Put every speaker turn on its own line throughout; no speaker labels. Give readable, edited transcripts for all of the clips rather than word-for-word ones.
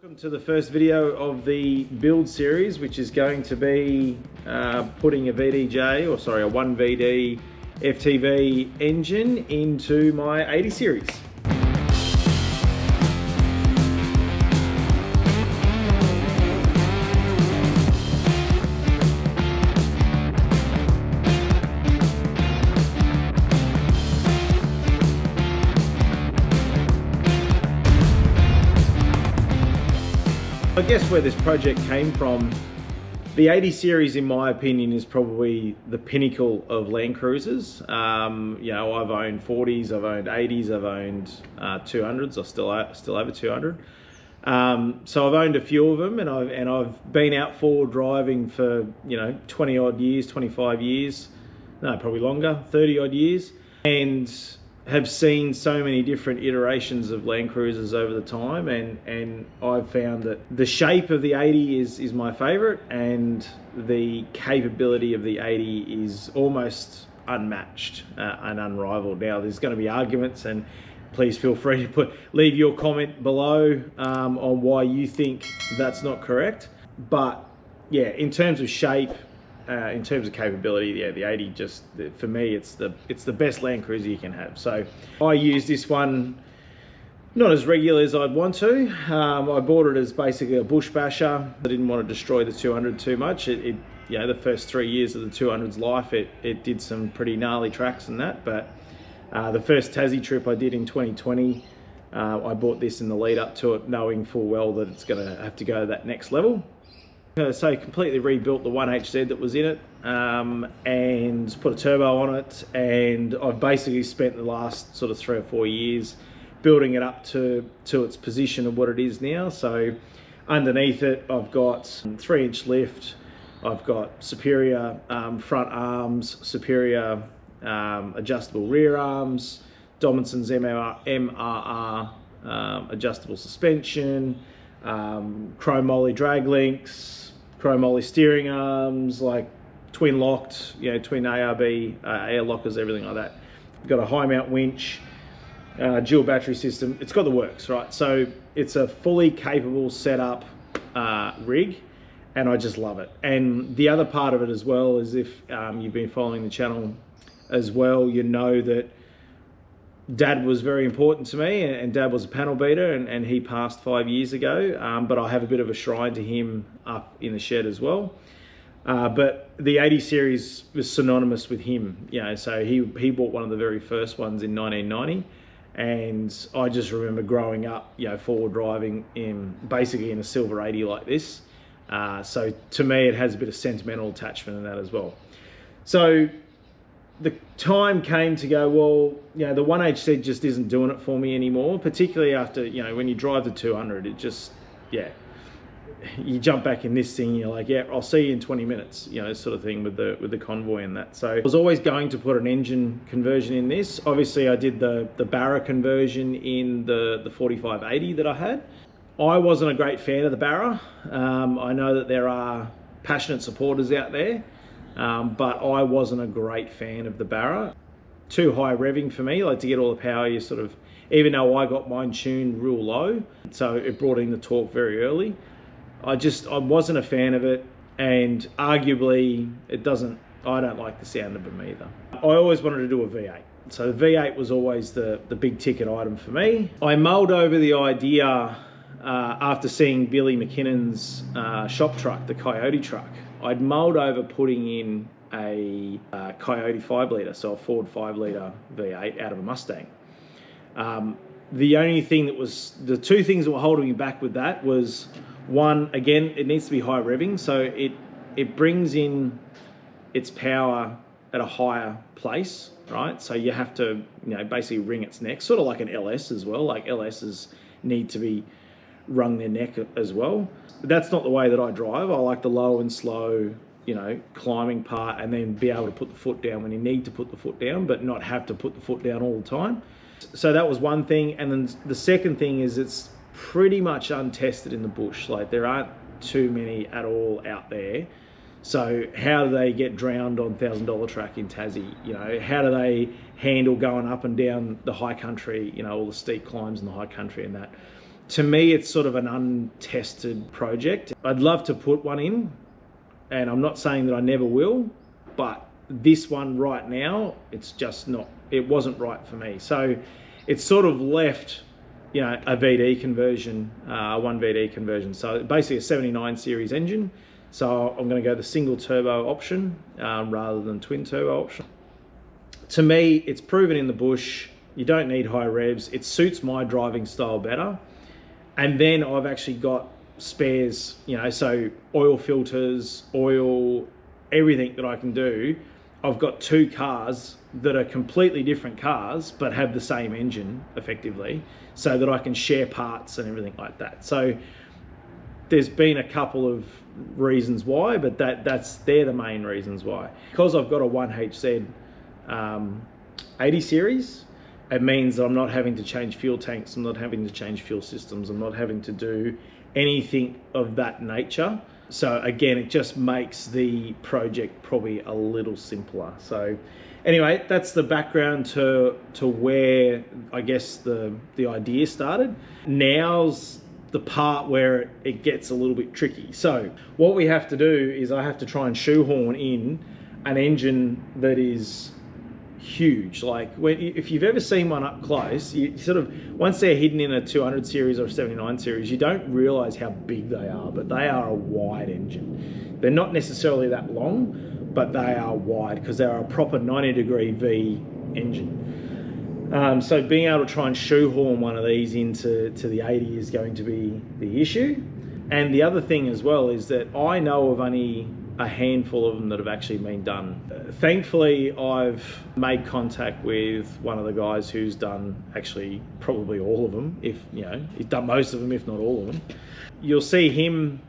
Welcome to the first video of the build series, which is going to be putting a 1VD-FTV engine into my 80 series. I guess where this project came from, the 80 series in my opinion is probably the pinnacle of Landcruisers. You know, I've owned 40s, I've owned 80s, I've owned 200s, I still have a 200. So I've owned a few of them, and I've been out forward driving for, you know, 20 odd years, 25 years, no, probably longer, 30 odd years, and have seen so many different iterations of Landcruisers over the time, and I've found that the shape of the 80 is my favorite, and the capability of the 80 is almost unmatched and unrivaled. Now there's going to be arguments, and please feel free to leave your comment below on why you think that's not correct. But yeah, in terms of shape, in terms of capability, yeah, the 80 just, for me, it's the best Landcruiser you can have. So I use this one not as regular as I'd want to. I bought it as basically a bush basher. I didn't want to destroy the 200 too much. You know, the first 3 years of the 200's life, it did some pretty gnarly tracks and that. But the first Tassie trip I did in 2020, I bought this in the lead up to it, knowing full well that it's going to have to go to that next level. So completely rebuilt the 1HZ that was in it, and put a turbo on it, and I've basically spent the last sort of 3 or 4 years building it up to its position of what it is now. So underneath it, I've got 3-inch lift, I've got superior front arms, superior adjustable rear arms, Dominson's MRR adjustable suspension, chrome moly drag links, chrome moly steering arms, like twin locked, you know, twin ARB air lockers, everything like that. Got a high mount winch, dual battery system. It's got the works, right? So it's a fully capable setup rig, and I just love it. And the other part of it as well is, if you've been following the channel as well, you know that Dad was very important to me, and Dad was a panel beater, and he passed 5 years ago, but I have a bit of a shrine to him up in the shed as well. But the 80 series was synonymous with him, you know, so he bought one of the very first ones in 1990, and I just remember growing up, you know, forward driving basically in a silver 80 like this. So to me, it has a bit of sentimental attachment in that as well. So the time came to go, well, you know, the 1HZ just isn't doing it for me anymore, particularly after, you know, when you drive the 200, it just, yeah, you jump back in this thing, you're like, yeah, I'll see you in 20 minutes, you know, sort of thing with the convoy and that. So I was always going to put an engine conversion in this. Obviously, I did the Barra conversion in the 4580 that I had. I wasn't a great fan of the Barra. I know that there are passionate supporters out there, but I wasn't a great fan of the Barra. Too high revving for me, like to get all the power, you sort of, even though I got mine tuned real low, so it brought in the torque very early. I wasn't a fan of it, and arguably I don't like the sound of them either. I always wanted to do a V8. So the V8 was always the big ticket item for me. I mulled over the idea after seeing Billy McKinnon's shop truck, the Coyote truck. I'd mulled over putting in a Coyote 5-litre, so a Ford 5-litre V8 out of a Mustang. The only thing the two things that were holding me back with that was, one, again, it needs to be high revving, so it brings in its power at a higher place, right? So you have to, you know, basically wring its neck, sort of like an LS as well. Like LSs need to be wrung their neck as well. But that's not the way that I drive. I like the low and slow, you know, climbing part, and then be able to put the foot down when you need to put the foot down, but not have to put the foot down all the time. So that was one thing. And then the second thing is, it's pretty much untested in the bush. Like, there aren't too many at all out there. So how do they get drowned on $1,000 track in Tassie? You know, how do they handle going up and down the high country, you know, all the steep climbs in the high country and that? To me, it's sort of an untested project. I'd love to put one in, and I'm not saying that I never will, but this one right now, it's just not, it wasn't right for me. So it's sort of left, you know, a VD conversion, 1VD conversion. So basically a 79 series engine. So I'm going to go the single turbo option rather than twin turbo option. To me, it's proven in the bush. You don't need high revs. It suits my driving style better. And then I've actually got spares, you know, so oil filters, oil, everything that I can do. I've got two cars that are completely different cars, but have the same engine effectively, so that I can share parts and everything like that. So there's been a couple of reasons why, but they're the main reasons why. Because I've got a 1HZ 80 series, it means that I'm not having to change fuel tanks, I'm not having to change fuel systems, I'm not having to do anything of that nature. So again, it just makes the project probably a little simpler. So anyway, that's the background to where I guess the idea started. Now's the part where it gets a little bit tricky. So what we have to do is I have to try and shoehorn in an engine that is huge. Like if you've ever seen one up close, you sort of, once they're hidden in a 200 series or a 79 series, you don't realize how big they are, but they are a wide engine. They're not necessarily that long, but they are wide because they're a proper 90-degree V engine. So being able to try and shoehorn one of these into the 80 is going to be the issue. And the other thing as well is that I know of only a handful of them that have actually been done. Thankfully, I've made contact with one of the guys who's done actually probably all of them, if you know, he's done most of them, if not all of them. You'll see him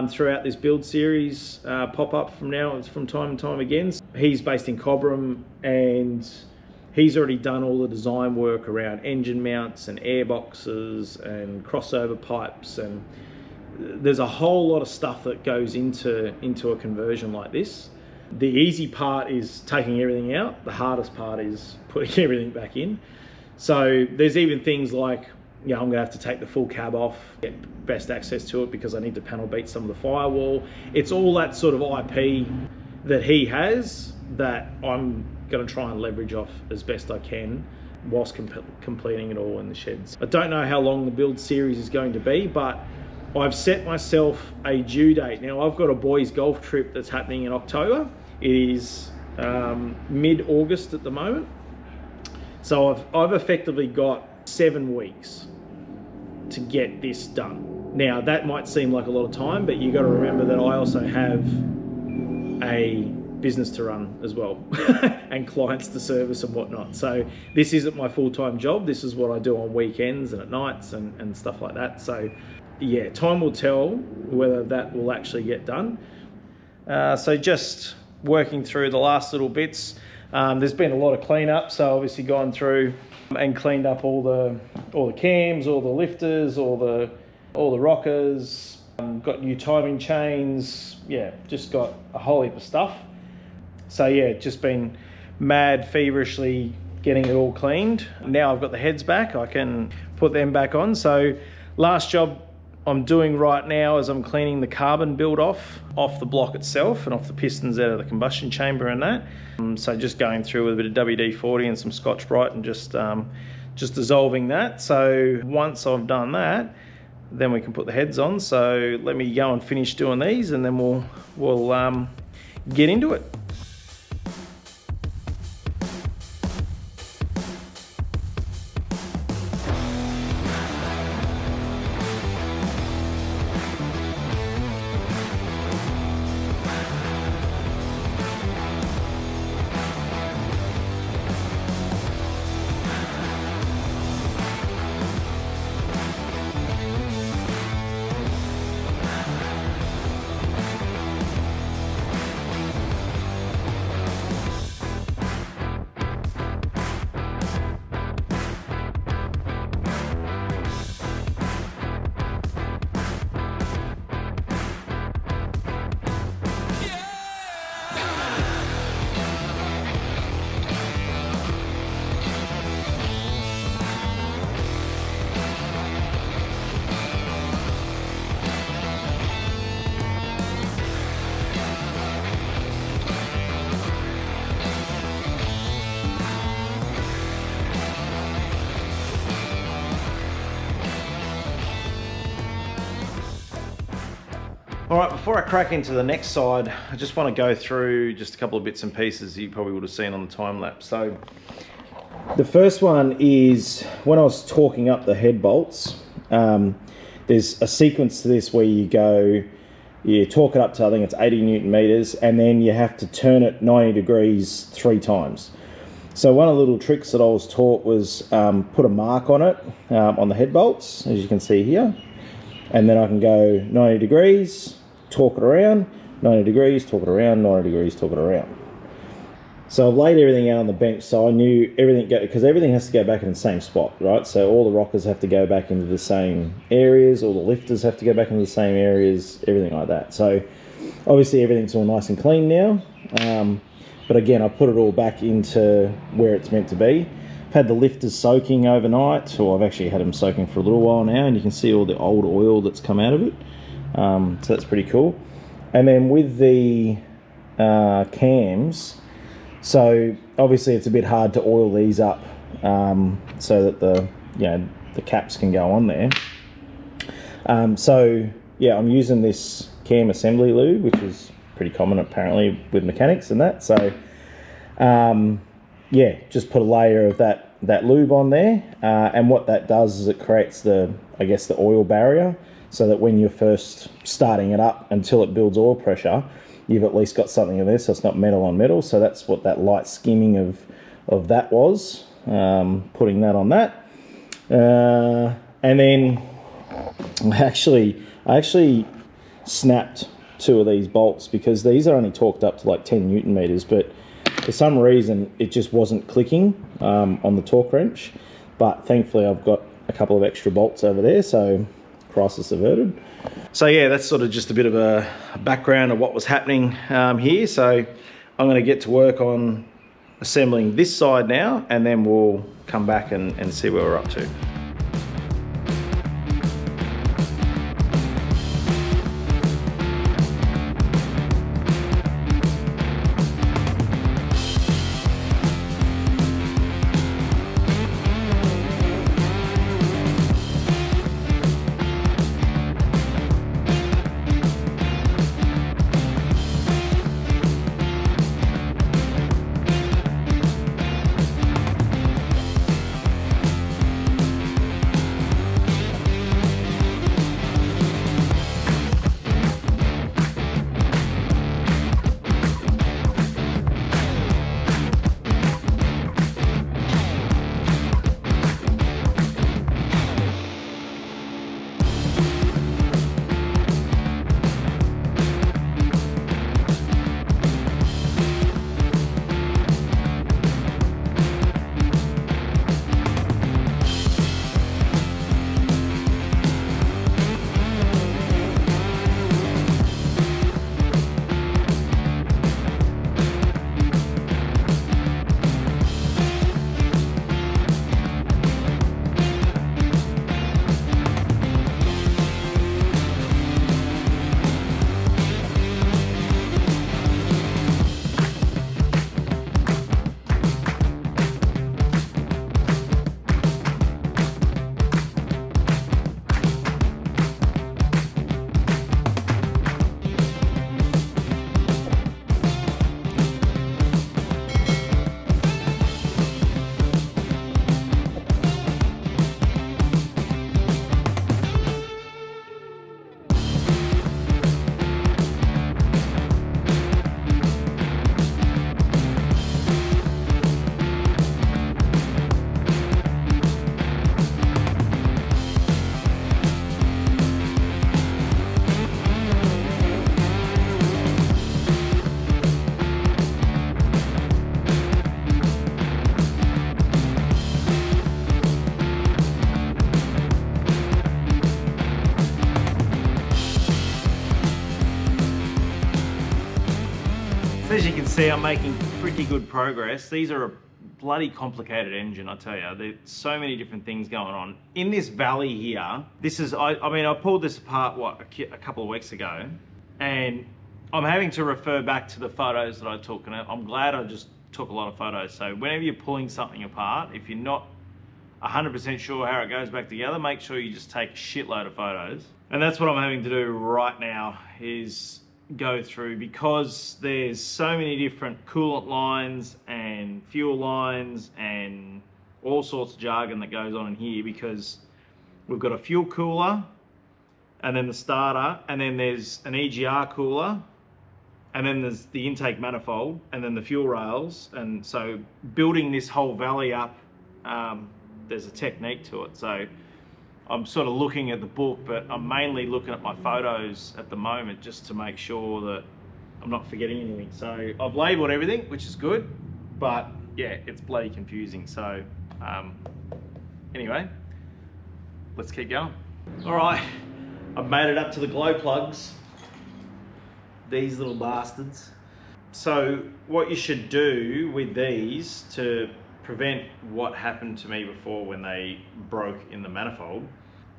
throughout this build series pop up from time and time again. He's based in Cobram, and he's already done all the design work around engine mounts and airboxes and crossover pipes, and there's a whole lot of stuff that goes into a conversion like this. The easy part is taking everything out. The hardest part is putting everything back in. So there's even things like, you know, I'm gonna have to take the full cab off, get best access to it because I need to panel beat some of the firewall. It's all that sort of IP that he has that I'm gonna try and leverage off as best I can whilst completing it all in the sheds. I don't know how long the build series is going to be, but I've set myself a due date. Now I've got a boys golf trip that's happening in October. It is mid-August at the moment. So I've effectively got 7 weeks to get this done. Now that might seem like a lot of time, but you got to remember that I also have a business to run as well and clients to service and whatnot. So this isn't my full-time job. This is what I do on weekends and at nights and stuff like that. So yeah, time will tell whether that will actually get done. So just working through the last little bits. There's been a lot of cleanup, so obviously gone through and cleaned up all the cams, all the lifters, all the rockers. Got new timing chains. Yeah, just got a whole heap of stuff. So yeah, just been mad feverishly getting it all cleaned. Now I've got the heads back, I can put them back on. So last job I'm doing right now is I'm cleaning the carbon build off the block itself and off the pistons out of the combustion chamber and that. So just going through with a bit of WD-40 and some Scotch-Brite and just dissolving that. So once I've done that, then we can put the heads on. So let me go and finish doing these, and then we'll get into it. All right, before I crack into the next side, I just want to go through just a couple of bits and pieces you probably would have seen on the time lapse. So the first one is when I was torquing up the head bolts, there's a sequence to this where you torque it up to, I think it's 80 Newton meters, and then you have to turn it 90 degrees 3 times. So one of the little tricks that I was taught was put a mark on it, on the head bolts, as you can see here. And then I can go 90 degrees, torque it around, 90 degrees, torque it around, 90 degrees, torque it around. So I've laid everything out on the bench, so I knew everything, because everything has to go back in the same spot, right? So all the rockers have to go back into the same areas, all the lifters have to go back into the same areas, everything like that. So obviously everything's all nice and clean now. But again, I put it all back into where it's meant to be. I've had the lifters soaking overnight, or I've actually had them soaking for a little while now, and you can see all the old oil that's come out of it. So that's pretty cool. And then with the cams, so obviously it's a bit hard to oil these up so that the caps can go on there. So yeah, I'm using this cam assembly lube, which is pretty common apparently with mechanics and that. So yeah, just put a layer of that lube on there, and what that does is it creates the oil barrier, so that when you're first starting it up until it builds oil pressure, you've at least got something in there, so it's not metal on metal. So that's what that light skimming of that was, putting that on that. And then I actually snapped 2 of these bolts, because these are only torqued up to like 10 Newton meters, but for some reason it just wasn't clicking on the torque wrench. But thankfully I've got a couple of extra bolts over there, so crisis averted. So yeah, that's sort of just a bit of a background of what was happening here. So I'm going to get to work on assembling this side now, and then we'll come back and see where we're up to. So as you can see, I'm making pretty good progress. These are a bloody complicated engine, I tell you. There's so many different things going on. In this valley here, this is, I mean, I pulled this apart, a couple of weeks ago, and I'm having to refer back to the photos that I took, and I'm glad I just took a lot of photos. So whenever you're pulling something apart, if you're not 100% sure how it goes back together, make sure you just take a shitload of photos. And that's what I'm having to do right now, is go through, because there's so many different coolant lines and fuel lines and all sorts of jargon that goes on in here, because we've got a fuel cooler and then the starter, and then there's an EGR cooler, and then there's the intake manifold, and then the fuel rails. And so building this whole valley up, there's a technique to it. So I'm sort of looking at the book, but I'm mainly looking at my photos at the moment just to make sure that I'm not forgetting anything. So I've labeled everything, which is good, but yeah, it's bloody confusing. So anyway, let's keep going. All right, I've made it up to the glow plugs. These little bastards. So what you should do with these to prevent what happened to me before when they broke in the manifold,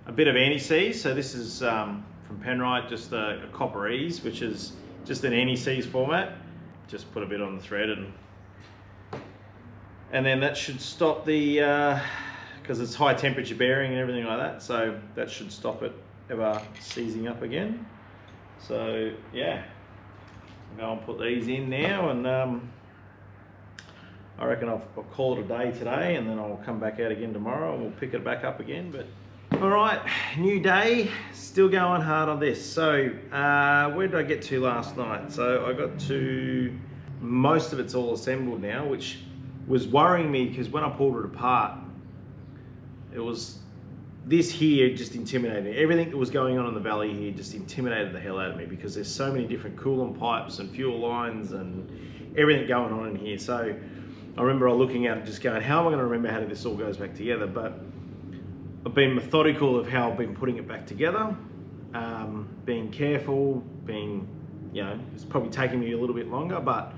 a bit of anti-seize. So this is from Penrite, just a copper ease, which is just an anti-seize format. Just put a bit on the thread, and then that should stop the, because it's high temperature bearing and everything like that, so that should stop it ever seizing up again. So yeah, I'll go and put these in now, and I reckon I'll call it a day today, and then I'll come back out again tomorrow and we'll pick it back up again. But all right, new day, still going hard on this. So where did I get to last night? So I got to, most of it's all assembled now, which was worrying me, because when I pulled it apart, it was, this here just intimidated me. Everything that was going on in the valley here just intimidated the hell out of me, because there's so many different coolant pipes and fuel lines and everything going on in here. So I remember looking at it just going, how am I going to remember how this all goes back together? But I've been methodical of how I've been putting it back together, being careful, being, you know, it's probably taking me a little bit longer, but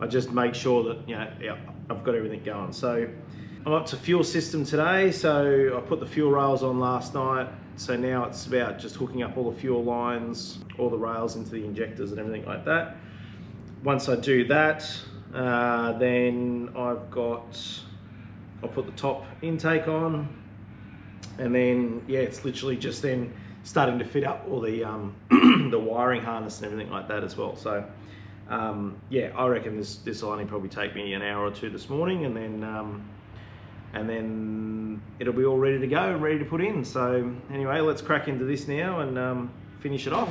I just make sure that, you know, yeah, I've got everything going. So I'm up to fuel system today. So I put the fuel rails on last night. So now it's about just hooking up all the fuel lines, all the rails into the injectors and everything like that. Once I do that, then I'll put the top intake on, and then yeah, it's literally just then starting to fit up all the the wiring harness and everything like that as well. So yeah, I reckon this will only probably take me an hour or two this morning, and then it'll be all ready to go and ready to put in. So anyway, let's crack into this now and finish it off.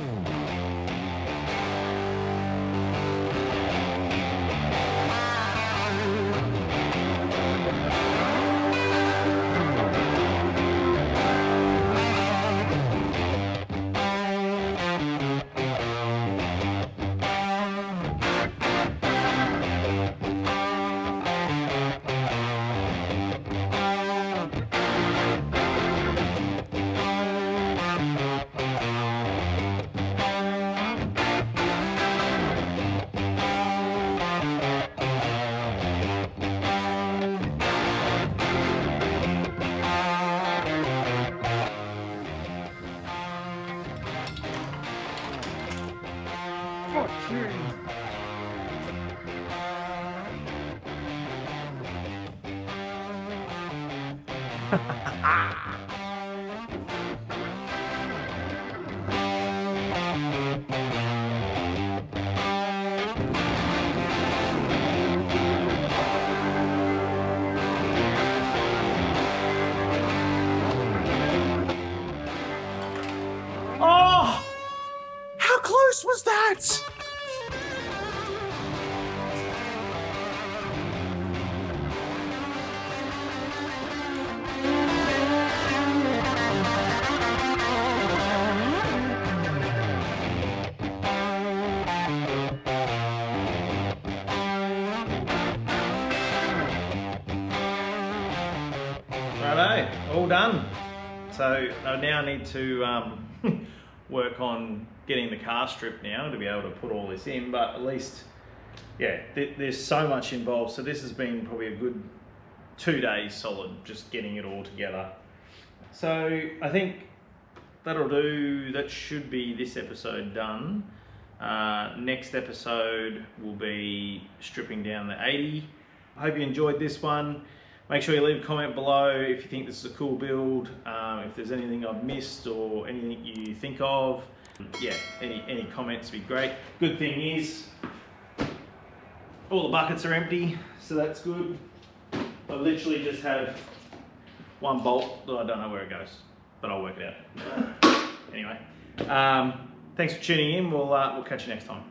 Oh! How close was that?
Righto, all done. So I now need to work on getting the car strip now to be able to put all this in, but at least, yeah, there's so much involved. So this has been probably a good 2 days solid, just getting it all together. So I think that'll do, that should be this episode done. Next episode will be stripping down the 80. I hope you enjoyed this one. Make sure you leave a comment below if you think this is a cool build, if there's anything I've missed or anything you think of. Yeah, any comments would be great. Good thing is, all the buckets are empty, so that's good. I literally just have one bolt that I don't know where it goes, but I'll work it out. Anyway, thanks for tuning in. We'll catch you next time.